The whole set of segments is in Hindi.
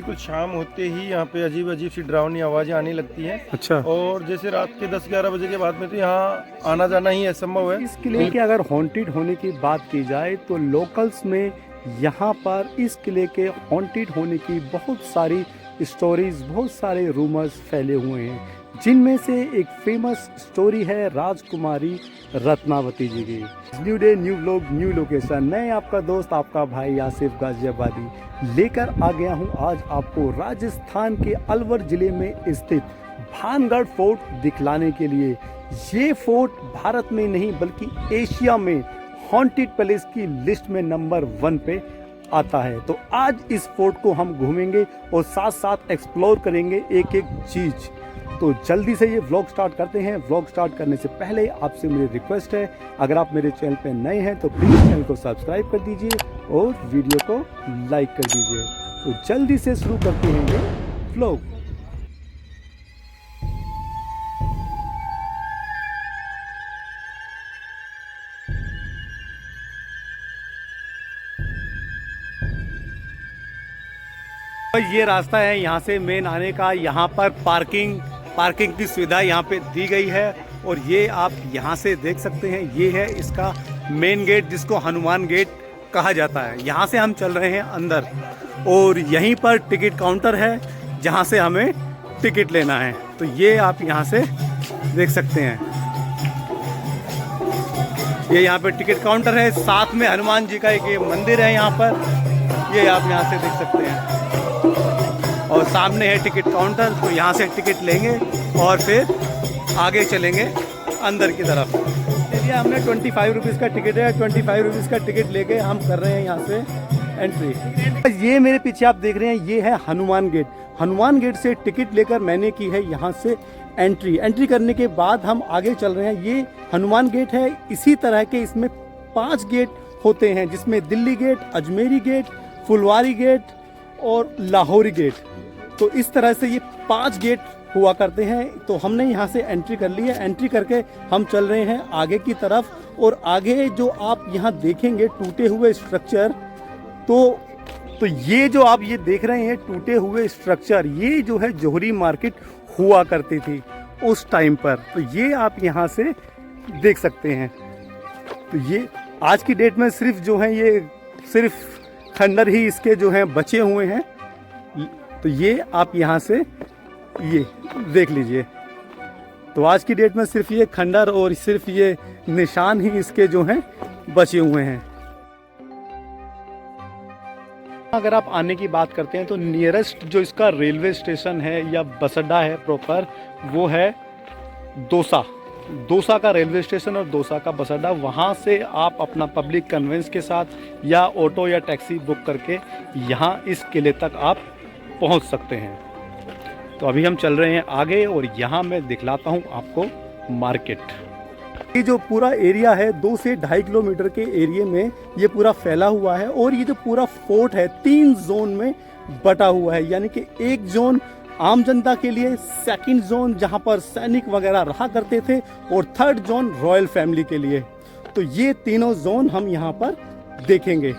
बिल्कुल शाम होते ही यहाँ पे अजीब अजीब सी डरावनी आवाज़ें आने लगती हैं। अच्छा। और जैसे रात के 10-11 बजे के बाद में तो यहाँ आना जाना ही असंभव है। इस किले के अगर हॉन्टेड होने की बात की जाए तो लोकल्स में यहाँ पर इस किले के हॉन्टेड होने की बहुत सारी स्टोरीज, बहुत सारे रूमर्स फैले हुए हैं, जिनमें से एक फेमस स्टोरी है राजकुमारी रत्नावती जी की। New day, new vlog, new location. मैं आपका दोस्त, आपका भाई आसिफ गाजियाबादी लेकर आ गया हूँ आज आपको राजस्थान के अलवर जिले में स्थित भानगढ़ फोर्ट दिखलाने के लिए। ये फोर्ट भारत में नहीं बल्कि एशिया में हॉन्टेड पैलेस की लिस्ट में नंबर 1 पे आता है। तो आज इस फोर्ट को हम घूमेंगे और साथ साथ एक्सप्लोर करेंगे एक एक चीज। तो जल्दी से ये व्लॉग स्टार्ट करते हैं। व्लॉग स्टार्ट करने से पहले आपसे मेरी रिक्वेस्ट है, अगर आप मेरे चैनल पे नए हैं तो प्लीज़ चैनल को सब्सक्राइब कर दीजिए और वीडियो को लाइक कर दीजिए। तो जल्दी से शुरू करते हैं ये व्लॉग। ये रास्ता है यहाँ से मेन आने का। यहाँ पर पार्किंग की सुविधा यहाँ पे दी गई है और ये आप यहाँ से देख सकते हैं। ये है इसका मेन गेट, जिसको हनुमान गेट कहा जाता है। यहाँ से हम चल रहे हैं अंदर और यहीं पर टिकट काउंटर है जहाँ से हमें टिकट लेना है। तो ये आप यहाँ से देख सकते हैं, ये यहाँ पे टिकट काउंटर है। साथ में हनुमान जी का एक मंदिर है यहाँ पर, ये आप यहाँ से देख सकते हैं। और सामने है टिकट काउंटर, तो यहाँ से टिकट लेंगे और फिर आगे चलेंगे अंदर की तरफ। चलिए, हमने 25 रुपीज़ का टिकट है, 25 रुपीज़ का टिकट लेके हम कर रहे हैं यहाँ से एंट्री। ये मेरे पीछे आप देख रहे हैं, ये है हनुमान गेट। हनुमान गेट से टिकट लेकर मैंने की है यहाँ से एंट्री करने के बाद हम आगे चल रहे हैं। ये हनुमान गेट है। इसी तरह के इसमें 5 गेट होते हैं, जिसमें दिल्ली गेट, अजमेरी गेट, फुलवारी गेट और लाहौरी गेट। तो इस तरह से ये 5 गेट हुआ करते हैं। तो हमने यहाँ से एंट्री कर ली है। एंट्री करके हम चल रहे हैं आगे की तरफ। और आगे जो आप यहाँ देखेंगे टूटे हुए स्ट्रक्चर, तो ये जो आप ये देख रहे हैं टूटे हुए स्ट्रक्चर, ये जो है जौहरी मार्केट हुआ करती थी उस टाइम पर। तो ये आप यहाँ से देख सकते हैं। तो ये आज की डेट में सिर्फ जो है ये सिर्फ खंडर ही इसके जो हैं बचे हुए हैं। तो ये आप यहाँ से ये देख लीजिए। तो आज की डेट में सिर्फ ये खंडर और सिर्फ ये निशान ही इसके जो हैं बचे हुए हैं। अगर आप आने की बात करते हैं तो नियरेस्ट जो इसका रेलवे स्टेशन है या बस अड्डा है प्रॉपर, वो है दौसा का रेलवे स्टेशन और दौसा का बस अड्डा। वहाँ से आप अपना पब्लिक कन्वेंस के साथ या ऑटो या टैक्सी बुक करके यहाँ इस किले तक आप पहुँच सकते हैं। तो अभी हम चल रहे हैं आगे और यहाँ मैं दिखलाता हूँ आपको मार्केट। ये जो पूरा एरिया है 2 से 2.5 किलोमीटर के एरिया में ये पूरा फैला हुआ है। और ये जो पूरा फोर्ट है 3 जोन में बटा हुआ है, यानी कि एक जोन आम जनता के लिए, सेकंड जोन जहां पर सैनिक वगैरह रहा करते थे, और थर्ड जोन रॉयल फैमिली के लिए। तो ये तीनों जोन हम यहाँ पर देखेंगे।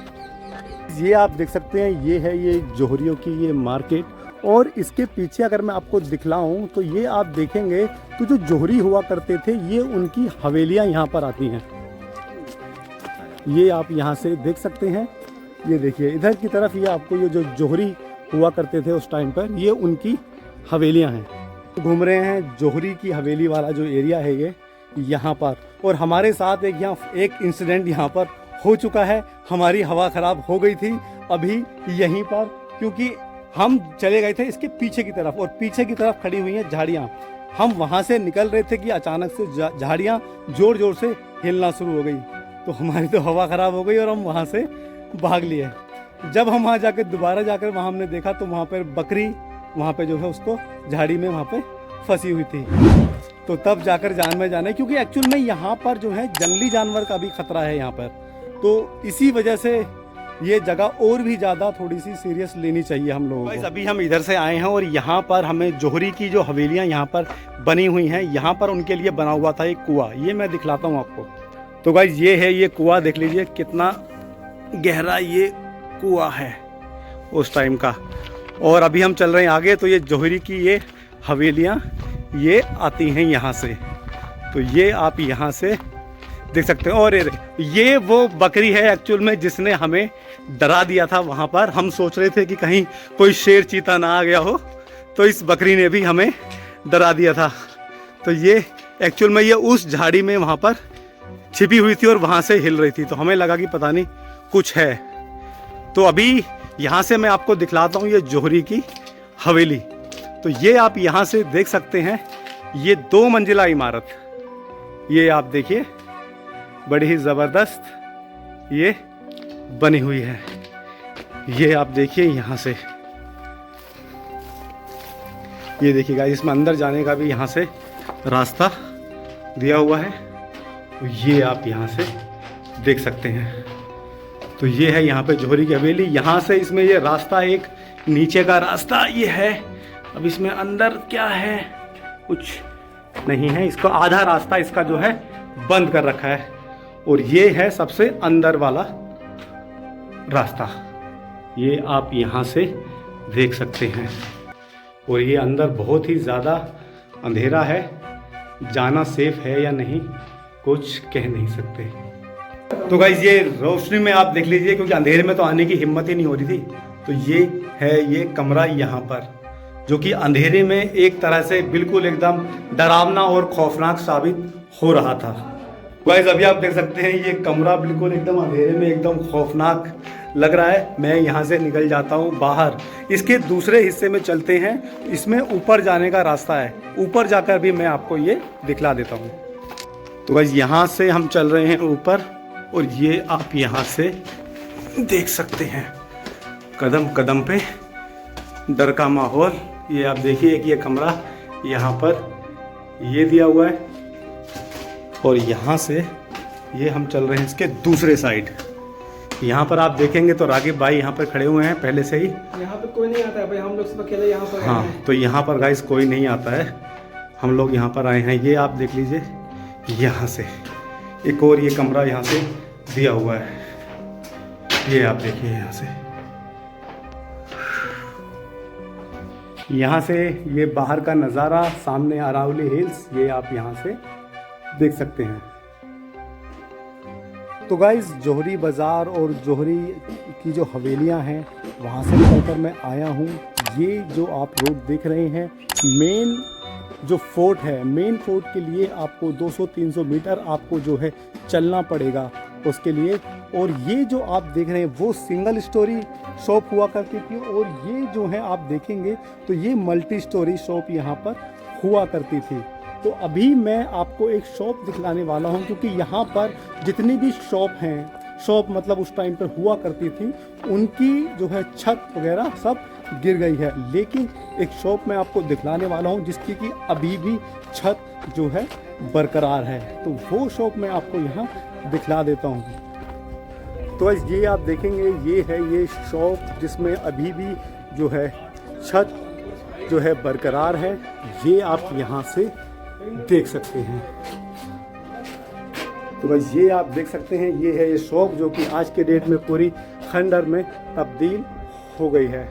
ये आप देख सकते हैं, ये है ये जौहरियों की ये मार्केट। और इसके पीछे अगर मैं आपको दिखलाऊं तो ये आप देखेंगे तो जो जौहरी हुआ करते थे ये उनकी हवेलियां यहाँ पर आती हैं। ये आप यहाँ से देख सकते हैं। ये देखिए इधर की तरफ ये आपको ये जो जौहरी हुआ करते थे उस टाइम पर, ये उनकी हवेलियां हैं। घूम रहे हैं जौहरी की हवेली वाला जो एरिया है ये यहाँ पर। और हमारे साथ एक इंसिडेंट यहाँ पर हो चुका है। हमारी हवा ख़राब हो गई थी अभी यहीं पर, क्योंकि हम चले गए थे इसके पीछे की तरफ और पीछे की तरफ खड़ी हुई हैं झाड़ियाँ। हम वहाँ से निकल रहे थे कि अचानक से झाड़ियाँ ज़ोर ज़ोर से हिलना शुरू हो गई। तो हमारी तो हवा ख़राब हो गई और हम वहाँ से भाग लिए। जब हम वहाँ जाकर दोबारा जाकर वहाँ हमने देखा तो वहाँ पर बकरी वहाँ पे जो है उसको झाड़ी में वहाँ पे फंसी हुई थी। तो तब जाकर जान में जाने, क्योंकि एक्चुअल में यहाँ पर जो है जंगली जानवर का भी खतरा है यहाँ पर। तो इसी वजह से ये जगह और भी ज़्यादा थोड़ी सी सीरियस लेनी चाहिए हम लोगों को। अभी हम इधर से आए हैं और यहाँ पर हमें जौहरी की जो हवेलियाँ यहाँ पर बनी हुई हैं, यहाँ पर उनके लिए बना हुआ था एक कुआं। ये मैं दिखलाता हूँ आपको। तो गाइस ये है ये कुआं, देख लीजिए कितना गहरा ये कुआं है उस टाइम का। और अभी हम चल रहे हैं आगे। तो ये जौहरी की ये हवेलियाँ ये आती हैं यहाँ से। तो ये आप यहाँ से देख सकते हैं। और ये वो बकरी है एक्चुअल में जिसने हमें डरा दिया था वहाँ पर। हम सोच रहे थे कि कहीं कोई शेर चीता ना आ गया हो, तो इस बकरी ने भी हमें डरा दिया था। तो ये एक्चुअल में ये उस झाड़ी में वहाँ पर छिपी हुई थी और वहाँ से हिल रही थी। तो हमें लगा कि पता नहीं कुछ है। तो अभी यहाँ से मैं आपको दिखलाता हूँ ये जौहरी की हवेली। तो ये आप यहाँ से देख सकते हैं, ये 2 मंजिला इमारत, ये आप देखिए बड़ी ही ज़बरदस्त ये बनी हुई है। ये आप देखिए यहाँ से, ये देखिएगा, इसमें अंदर जाने का भी यहाँ से रास्ता दिया हुआ है। तो ये आप यहाँ से देख सकते हैं। तो ये है यहाँ पे जौहरी की हवेली। यहाँ से इसमें ये रास्ता एक नीचे का रास्ता ये है। अब इसमें अंदर क्या है कुछ नहीं है, इसको आधा रास्ता इसका जो है बंद कर रखा है। और ये है सबसे अंदर वाला रास्ता, ये आप यहाँ से देख सकते हैं। और ये अंदर बहुत ही ज़्यादा अंधेरा है, जाना सेफ है या नहीं कुछ कह नहीं सकते। तो गाइस ये रोशनी में आप देख लीजिए, क्योंकि अंधेरे में तो आने की हिम्मत ही नहीं हो रही थी। तो ये है ये कमरा यहाँ पर, जो कि अंधेरे में एक तरह से बिल्कुल एकदम डरावना और खौफनाक साबित हो रहा था। गाइस अभी आप देख सकते हैं ये कमरा बिल्कुल एकदम अंधेरे में एकदम खौफनाक लग रहा है। मैं यहाँ से निकल जाता हूँ बाहर, इसके दूसरे हिस्से में चलते हैं। इसमें ऊपर जाने का रास्ता है, ऊपर जाकर भी मैं आपको ये दिखला देता हूँ। तो गाइस यहाँ से हम चल रहे हैं ऊपर, और ये आप यहाँ से देख सकते हैं कदम कदम पे डर का माहौल। ये आप देखिए कि ये कमरा यहाँ पर ये दिया हुआ है, और यहाँ से ये हम चल रहे हैं इसके दूसरे साइड। यहाँ पर आप देखेंगे तो रागिब भाई यहाँ पर खड़े हुए हैं पहले से ही। यहाँ पे कोई नहीं आता है भाई, हम लोग सब अकेले यहाँ पर हाँ, तो यहाँ पर गाइस कोई नहीं आता है, हम लोग यहाँ पर आए हैं। ये आप देख लीजिए, यहाँ से एक और ये कमरा यहाँ से दिया हुआ है। ये आप देखिए यहाँ से ये बाहर का नज़ारा, सामने अरावली हिल्स, ये आप यहाँ से देख सकते हैं। तो गाइस जौहरी बाज़ार और जौहरी की जो हवेलियाँ हैं वहाँ से निकलकर मैं आया हूँ। ये जो आप रोड देख रहे हैं, मेन जो फोर्ट है, मेन फोर्ट के लिए आपको 200-300 मीटर आपको जो है चलना पड़ेगा उसके लिए। और ये जो आप देख रहे हैं वो सिंगल स्टोरी शॉप हुआ करती थी, और ये जो है आप देखेंगे तो ये मल्टी स्टोरी शॉप यहाँ पर हुआ करती थी। तो अभी मैं आपको एक शॉप दिखलाने वाला हूँ, क्योंकि यहाँ पर जितनी भी शॉप हैं, शॉप मतलब उस टाइम पर हुआ करती थी, उनकी जो है छत वगैरह सब गिर गई है। लेकिन एक शॉप मैं आपको दिखलाने वाला हूँ जिसकी कि अभी भी छत जो है बरकरार है। तो वो शॉप मैं आपको यहाँ दिखला देता हूँ। तो ये आप देखेंगे, ये है ये शॉप जिसमें अभी भी जो है छत जो है बरकरार है। ये आप यहाँ से देख सकते हैं। तो बस ये आप देख सकते हैं, ये है ये शॉप जो कि आज के डेट में पूरी खंडर में तब्दील हो गई है।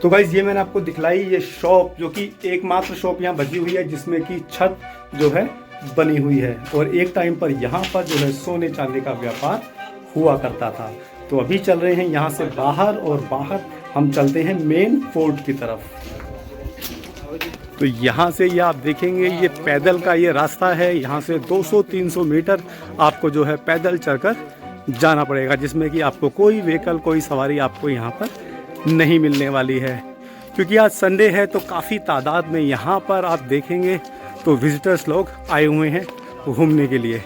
तो गाइस ये मैंने आपको दिखलाई ये शॉप, जो कि एकमात्र शॉप यहाँ बची हुई है जिसमें कि छत जो है बनी हुई है। और एक टाइम पर यहाँ पर जो है सोने चांदी का व्यापार हुआ करता था। तो अभी चल रहे हैं यहाँ से बाहर, और बाहर हम चलते हैं मेन फोर्ट की तरफ। तो यहाँ से ये आप देखेंगे ये पैदल का ये रास्ता है। यहाँ से 200-300 मीटर आपको जो है पैदल चलकर जाना पड़ेगा, जिसमें कि आपको कोई व्हीकल, कोई सवारी आपको यहाँ पर नहीं मिलने वाली है। क्योंकि आज संडे है तो काफ़ी तादाद में यहाँ पर आप देखेंगे तो विजिटर्स लोग आए हुए हैं घूमने के लिए।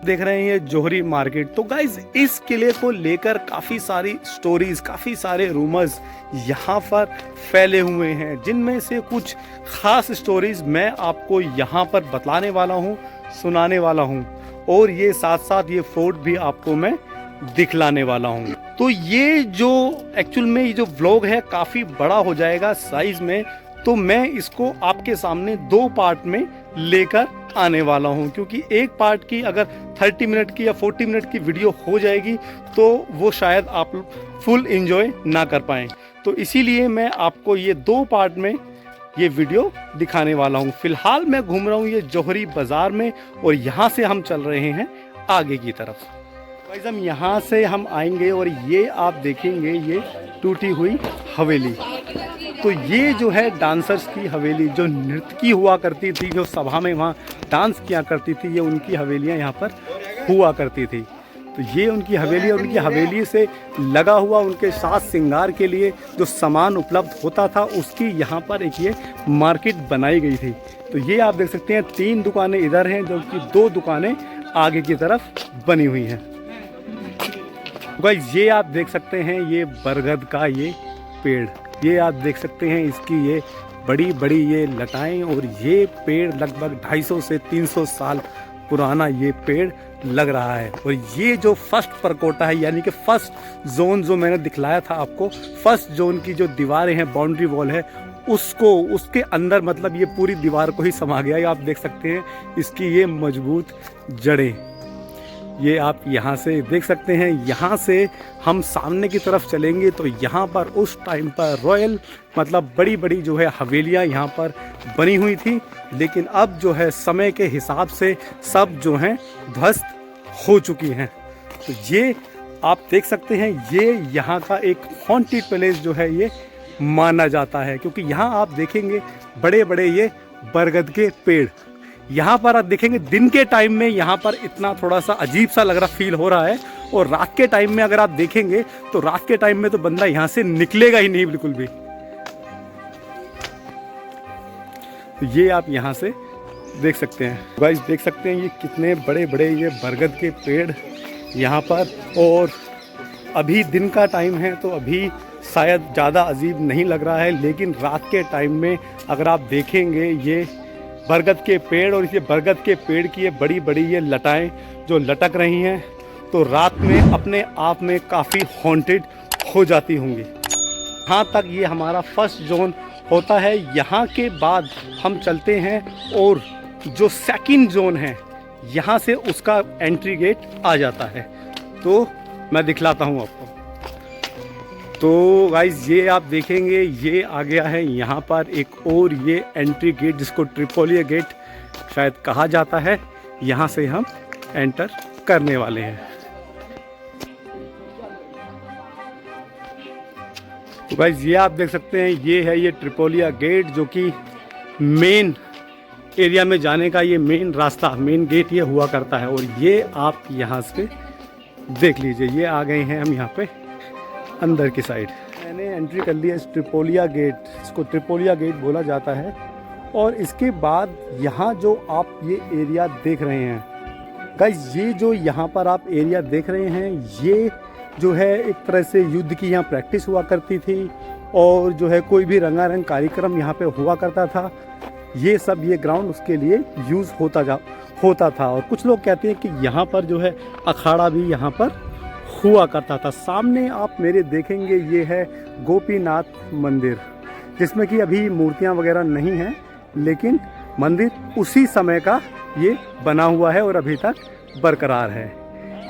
देख रहे हैं ये जौहरी मार्केट। तो गाइज इस किले को लेकर काफ़ी सारी स्टोरीज, काफ़ी सारे रूमर्स यहाँ पर फैले हुए हैं, जिनमें से कुछ ख़ास स्टोरीज मैं आपको यहाँ पर बतलाने वाला हूँ, सुनाने वाला हूँ। और ये साथ साथ ये फोर्ट भी आपको मैं दिखलाने वाला हूँ। तो ये जो एक्चुअल में ये जो व्लॉग है काफ़ी बड़ा हो जाएगा साइज़ में, तो मैं इसको आपके सामने 2 पार्ट में लेकर आने वाला हूं, क्योंकि एक पार्ट की अगर 30 मिनट की या 40 मिनट की वीडियो हो जाएगी तो वो शायद आप फुल एंजॉय ना कर पाएँ। तो इसीलिए मैं आपको ये 2 पार्ट में ये वीडियो दिखाने वाला हूँ। फिलहाल मैं घूम रहा हूँ ये जौहरी बाज़ार में और यहाँ से हम चल रहे हैं आगे की तरफ। गाइस हम यहाँ से हम आएंगे और ये आप देखेंगे ये टूटी हुई हवेली। तो ये जो है डांसर्स की हवेली, जो नृत्यकी हुआ करती थी, जो सभा में वहाँ डांस किया करती थी, ये उनकी हवेलियाँ यहाँ पर हुआ करती थी। तो ये उनकी हवेली और उनकी हवेली से लगा हुआ उनके साज श्रृंगार के लिए जो सामान उपलब्ध होता था उसकी यहाँ पर एक ये मार्केट बनाई गई थी। तो ये आप देख सकते हैं 3 दुकानें इधर हैं, जबकि 2 दुकानें आगे की तरफ बनी हुई हैं। गाइस ये आप देख सकते हैं ये बरगद का ये पेड़, ये आप देख सकते हैं इसकी ये बड़ी बड़ी ये लताएं, और ये पेड़ लगभग 250 से 300 साल पुराना ये पेड़ लग रहा है। और ये जो फर्स्ट परकोटा है, यानी कि फर्स्ट जोन जो मैंने दिखलाया था आपको, फर्स्ट जोन की जो दीवारें हैं, बाउंड्री वॉल है, उसको उसके अंदर मतलब ये पूरी दीवार को ही समा गया। ये आप देख सकते हैं इसकी ये मजबूत जड़ें, ये आप यहाँ से देख सकते हैं। यहाँ से हम सामने की तरफ चलेंगे तो यहाँ पर उस टाइम पर रॉयल मतलब बड़ी बड़ी जो है हवेलियाँ यहाँ पर बनी हुई थी, लेकिन अब जो है समय के हिसाब से सब जो हैं ध्वस्त हो चुकी हैं। तो ये आप देख सकते हैं ये यहाँ का एक हॉन्टेड प्लेस जो है ये माना जाता है, क्योंकि यहाँ आप देखेंगे बड़े बड़े ये बरगद के पेड़। यहाँ पर आप देखेंगे दिन के टाइम में यहाँ पर इतना थोड़ा सा अजीब सा लग रहा फील हो रहा है, और रात के टाइम में अगर आप देखेंगे तो रात के टाइम में तो बंदा यहाँ से निकलेगा ही नहीं बिल्कुल भी। तो ये आप यहाँ से देख सकते हैं गाइस, देख सकते हैं ये कितने बड़े बड़े ये बरगद के पेड़ यहाँ पर। और अभी दिन का टाइम है तो अभी शायद ज़्यादा अजीब नहीं लग रहा है, लेकिन रात के टाइम में अगर आप देखेंगे ये बरगद के पेड़ और ये बरगद के पेड़ की ये बड़ी बड़ी ये लताएं जो लटक रही हैं, तो रात में अपने आप में काफ़ी हॉन्टेड हो जाती होंगी। यहाँ तक ये हमारा फर्स्ट जोन होता है। यहाँ के बाद हम चलते हैं और जो सेकंड जोन है यहाँ से उसका एंट्री गेट आ जाता है, तो मैं दिखलाता हूँ आपको। तो गाइस ये आप देखेंगे ये आ गया है यहाँ पर एक और ये एंट्री गेट, जिसको ट्रिपोलिया गेट शायद कहा जाता है। यहाँ से हम एंटर करने वाले हैं। तो गाइस ये आप देख सकते हैं ये है ये ट्रिपोलिया गेट, जो कि मेन एरिया में जाने का ये मेन रास्ता, मेन गेट ये हुआ करता है। और ये आप यहाँ से देख लीजिए ये आ गए हैं हम यहाँ पे अंदर की साइड। मैंने एंट्री कर लिया इस ट्रिपोलिया गेट, इसको ट्रिपोलिया गेट बोला जाता है। और इसके बाद यहाँ जो आप ये एरिया देख रहे हैं गाइस, ये जो यहाँ पर आप एरिया देख रहे हैं ये जो है एक तरह से युद्ध की यहाँ प्रैक्टिस हुआ करती थी, और जो है कोई भी रंगारंग कार्यक्रम यहाँ पे हुआ करता था। ये सब ये ग्राउंड उसके लिए यूज़ होता था। और कुछ लोग कहते हैं कि यहाँ पर जो है अखाड़ा भी यहाँ पर हुआ करता था। सामने आप मेरे देखेंगे ये है गोपीनाथ मंदिर, जिसमें कि अभी मूर्तियां वगैरह नहीं हैं, लेकिन मंदिर उसी समय का ये बना हुआ है और अभी तक बरकरार है।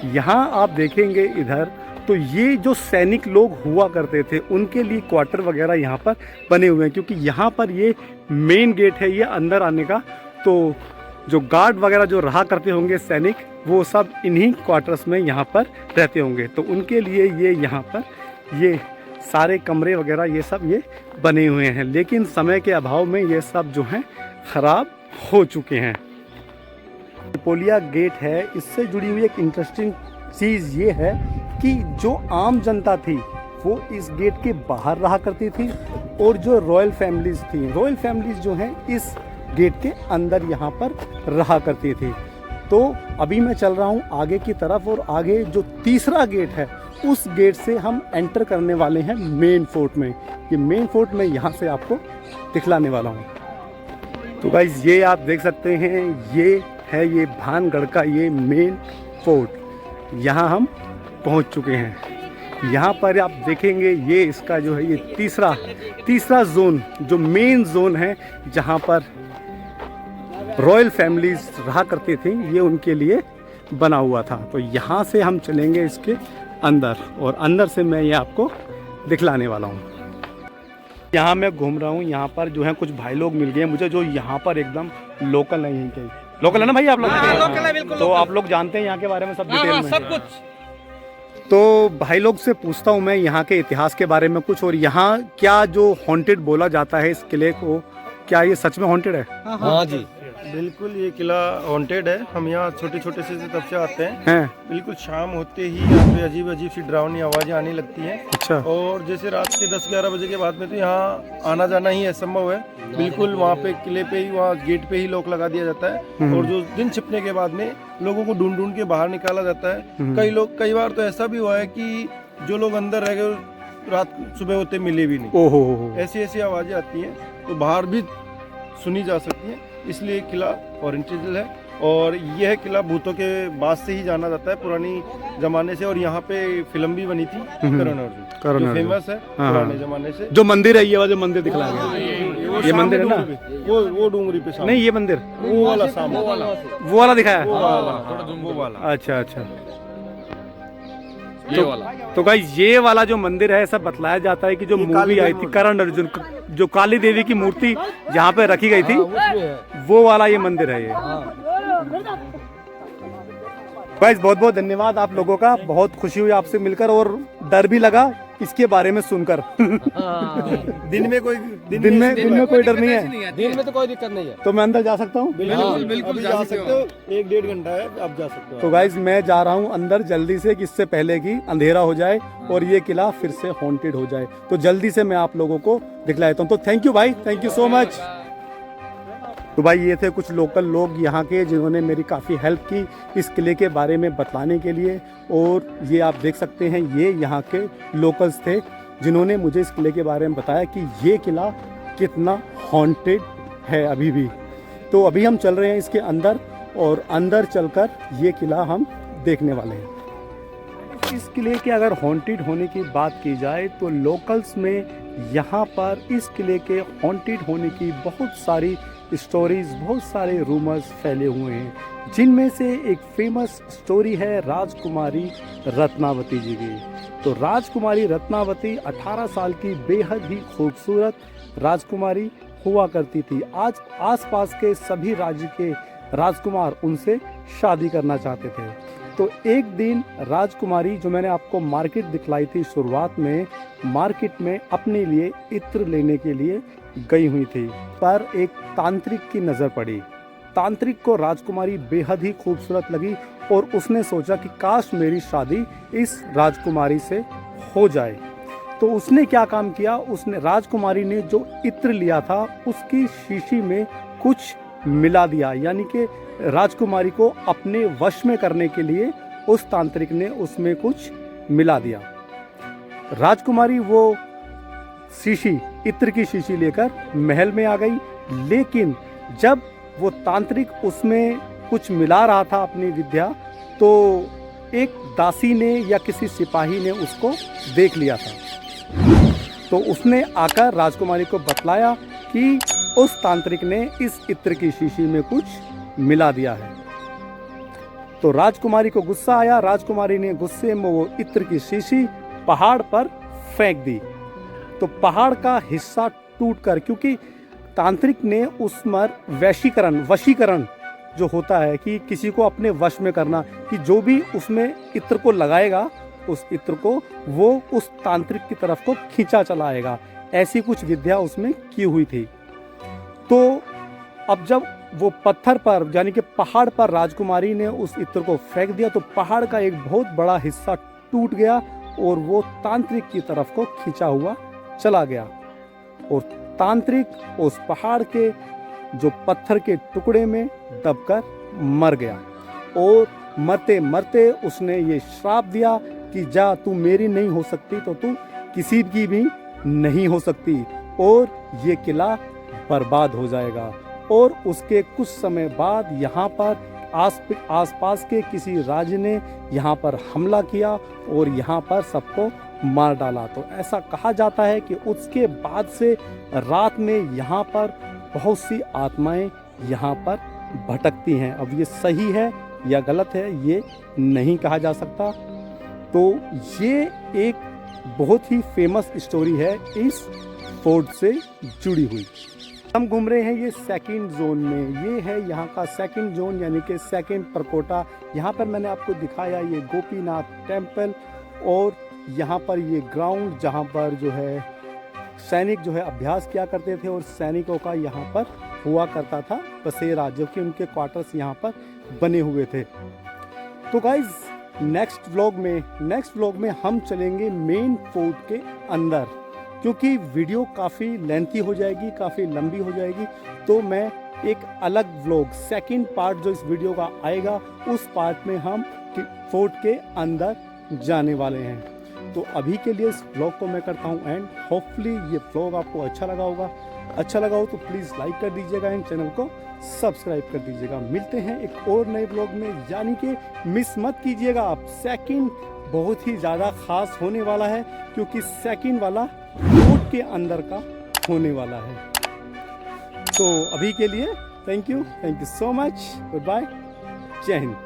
यहाँ आप देखेंगे इधर तो ये जो सैनिक लोग हुआ करते थे उनके लिए क्वार्टर वगैरह यहाँ पर बने हुए हैं, क्योंकि यहाँ पर ये मेन गेट है ये अंदर आने का। तो जो गार्ड वगैरह जो रहा करते होंगे सैनिक, वो सब इन्हीं क्वार्टर्स में यहाँ पर रहते होंगे। तो उनके लिए ये यहाँ पर ये सारे कमरे वगैरह ये सब ये बने हुए हैं, लेकिन समय के अभाव में ये सब जो हैं ख़राब हो चुके हैं। ट्रिपोलिया गेट है, इससे जुड़ी हुई एक इंटरेस्टिंग चीज़ ये है कि जो आम जनता थी वो इस गेट के बाहर रहा करती थी, और जो रॉयल फैमिलीज़ थी, रॉयल फैमिलीज़ जो हैं इस गेट के अंदर यहाँ पर रहा करती थी। तो अभी मैं चल रहा हूँ आगे की तरफ, और आगे जो तीसरा गेट है उस गेट से हम एंटर करने वाले हैं मेन फोर्ट में। ये मेन फोर्ट में यहाँ से आपको दिखलाने वाला हूँ। तो गाइस ये आप देख सकते हैं ये है ये भानगढ़ का ये मेन फोर्ट, यहाँ हम पहुँच चुके हैं। यहाँ पर आप देखेंगे ये इसका जो है ये तीसरा जोन जो मेन जोन है, जहाँ पर रॉयल फैमिलीज रहा करती थी, ये उनके लिए बना हुआ था। तो यहाँ से हम चलेंगे इसके अंदर, और अंदर से मैं ये आपको दिखलाने वाला हूँ। यहाँ मैं घूम रहा हूँ, यहाँ पर जो है कुछ भाई लोग मिल गए मुझे, जो यहाँ पर एकदम लोकल नहीं है। कहीं लोकल है ना भाई आप लोग? लोकल है, बिल्कुल तो आप लोग जानते हैं यहाँ के बारे में सब डिटेल में? सब कुछ। तो भाई लोग से पूछता हूँ मैं यहाँ के इतिहास के बारे में कुछ, और यहाँ क्या जो हॉन्टेड बोला जाता है इस किले को, क्या ये सच में हॉन्टेड है? हाँ जी, बिल्कुल ये किला हॉन्टेड है। हम यहाँ छोटे छोटे से तब से आते हैं। बिल्कुल शाम होते ही यहाँ पे अजीब अजीब सी डरावनी आवाजें आने लगती हैं। अच्छा। और जैसे रात के 10-11 बजे के बाद में तो यहाँ आना जाना ही असंभव है। बिल्कुल वहाँ पे किले पे ही, वहाँ गेट पे ही लॉक लगा दिया जाता है। और जो दिन छिपने के बाद में लोगों को ढूंढ ढूंढ के बाहर निकाला जाता है। कई बार तो ऐसा भी हुआ है कि जो लोग अंदर रह गए रात सुबह होते मिले भी नहीं। ओहो, ऐसी ऐसी आवाजें आती हैं, तो बाहर भी सुनी जा सकती हैं। इसलिए किला हॉन्टेड है। और यह किला भूतों के बाद से ही जाना जाता है, पुरानी जमाने से। और यहाँ पे फिल्म भी बनी थी करण अर्जुन, जो फेमस है पुराने जमाने से। जो मंदिर है, ये वाला जो मंदिर दिखला गया, ये मंदिर है ना? वो डूंगरी पे नहीं, ये मंदिर वो वाला सामने, वो वाला दिखाया, वो वाला। अच्छा अच्छा। तो गाइस ये वाला जो मंदिर है, ऐसा बतलाया जाता है कि जो मूवी आई थी करण अर्जुन, जो काली देवी की मूर्ति जहाँ पे रखी गई थी, वो वाला ये मंदिर है ये। गाइस बहुत बहुत धन्यवाद आप लोगों का, बहुत खुशी हुई आपसे मिलकर, और डर भी लगा इसके बारे में सुनकर। दिन में कोई डर नहीं है, दिन में तो कोई दिक्कत नहीं है। तो मैं अंदर जा सकता हूँ? बिल्कुल जा सकते हो। 1-1.5 घंटा है, आप जा सकते हो। तो गाइज मैं जा रहा हूँ अंदर जल्दी से, इससे पहले कि अंधेरा हो जाए और ये किला फिर से हॉन्टेड हो जाए। तो जल्दी से मैं आप लोगों को दिखला देता हूँ। तो थैंक यू भाई, थैंक यू सो मच। तो भाई ये थे कुछ लोकल लोग यहाँ के, जिन्होंने मेरी काफ़ी हेल्प की इस किले के बारे में बतलाने के लिए। और ये आप देख सकते हैं, ये यहाँ के लोकल्स थे जिन्होंने मुझे इस किले के बारे में बताया कि ये किला कितना हॉन्टेड है अभी भी। तो अभी हम चल रहे हैं इसके अंदर, और अंदर चलकर ये किला हम देखने वाले हैं। इस किले के अगर हॉन्टेड होने की बात की जाए तो लोकल्स में यहाँ पर इस किले के हॉन्टेड होने की बहुत सारी स्टोरीज, बहुत सारे रूमर्स फैले हुए हैं, जिनमें से एक फेमस स्टोरी है राजकुमारी रत्नावती जी की। तो राजकुमारी रत्नावती 18 साल की बेहद ही खूबसूरत राजकुमारी हुआ करती थी। आज आसपास के सभी राज्य के राजकुमार उनसे शादी करना चाहते थे। तो एक दिन राजकुमारी, जो मैंने आपको मार्केट दिखलाई थी शुरुआत में, मार्केट में अपने लिए इत्र लेने के लिए गई हुई थी, पर एक तांत्रिक की नज़र पड़ी। तांत्रिक को राजकुमारी बेहद ही खूबसूरत लगी और उसने सोचा कि काश मेरी शादी इस राजकुमारी से हो जाए। तो उसने क्या काम किया, उसने, राजकुमारी ने जो इत्र लिया था उसकी शीशी में कुछ मिला दिया, यानी कि राजकुमारी को अपने वश में करने के लिए उस तांत्रिक ने उसमें कुछ मिला दिया। राजकुमारी वो शीशी, इत्र की शीशी लेकर महल में आ गई, लेकिन जब वो तांत्रिक उसमें कुछ मिला रहा था अपनी विद्या, तो एक दासी ने या किसी सिपाही ने उसको देख लिया था। तो उसने आकर राजकुमारी को बतलाया कि उस तांत्रिक ने इस इत्र की शीशी में कुछ मिला दिया है। तो राजकुमारी को गुस्सा आया। राजकुमारी ने गुस्से में वो इत्र की शीशी पहाड़ पर फेंक दी। तो पहाड़ का हिस्सा टूटकर, क्योंकि तांत्रिक ने उस पर वशीकरण जो होता है कि किसी को अपने वश में करना, कि जो भी उसमें इत्र को लगाएगा, उस इत्र को वो उस तांत्रिक की तरफ को खींचा चलाएगा, ऐसी कुछ विद्या उसमें की हुई थी। तो अब जब वो पत्थर पर, यानी कि पहाड़ पर राजकुमारी ने उस इत्र को फेंक दिया, तो पहाड़ का एक बहुत बड़ा हिस्सा टूट गया और वो तांत्रिक की तरफ को खींचा हुआ चला गया। और तांत्रिक उस पहाड़ के जो पत्थर के टुकड़े में दबकर मर गया। और मरते मरते उसने ये श्राप दिया कि जा, तू मेरी नहीं हो सकती तो तू किसी की भी नहीं हो सकती, और ये किला बर्बाद हो जाएगा। और उसके कुछ समय बाद यहाँ पर आसपास के किसी राज्य ने यहाँ पर हमला किया और यहाँ पर सबको मार डाला। तो ऐसा कहा जाता है कि उसके बाद से रात में यहाँ पर बहुत सी आत्माएं यहाँ पर भटकती हैं। अब ये सही है या गलत है ये नहीं कहा जा सकता। तो ये एक बहुत ही फेमस स्टोरी है इस फोर्ट से जुड़ी हुई। हम घूम रहे हैं ये सेकंड जोन में। ये है यहाँ का सेकंड जोन यानी कि सेकंड परकोटा। यहाँ पर मैंने आपको दिखाया ये गोपीनाथ टेम्पल और यहाँ पर ये ग्राउंड जहाँ पर जो है सैनिक जो है अभ्यास किया करते थे और सैनिकों का यहाँ पर हुआ करता था बसेरा, जो कि उनके क्वार्टर्स यहाँ पर बने हुए थे। तो गाइज नेक्स्ट व्लॉग में हम चलेंगे मेन फोर्ट के अंदर, क्योंकि वीडियो काफ़ी लेंथी हो जाएगी, काफ़ी लंबी हो जाएगी। तो मैं एक अलग व्लॉग सेकंड पार्ट जो इस वीडियो का आएगा उस पार्ट में हम फोर्ट के अंदर जाने वाले हैं। तो अभी के लिए इस व्लॉग को मैं करता हूँ एंड होपफुली ये व्लॉग आपको अच्छा लगा होगा। अच्छा लगा हो तो प्लीज़ लाइक कर दीजिएगा एंड चैनल को सब्सक्राइब कर दीजिएगा। मिलते हैं एक और नए व्लॉग में, यानी कि मिस मत कीजिएगा आप। सेकंड बहुत ही ज़्यादा खास होने वाला है क्योंकि सेकंड वाला फोर्ट के अंदर का होने वाला है। तो अभी के लिए thank you so much, good bye, जय हिंद।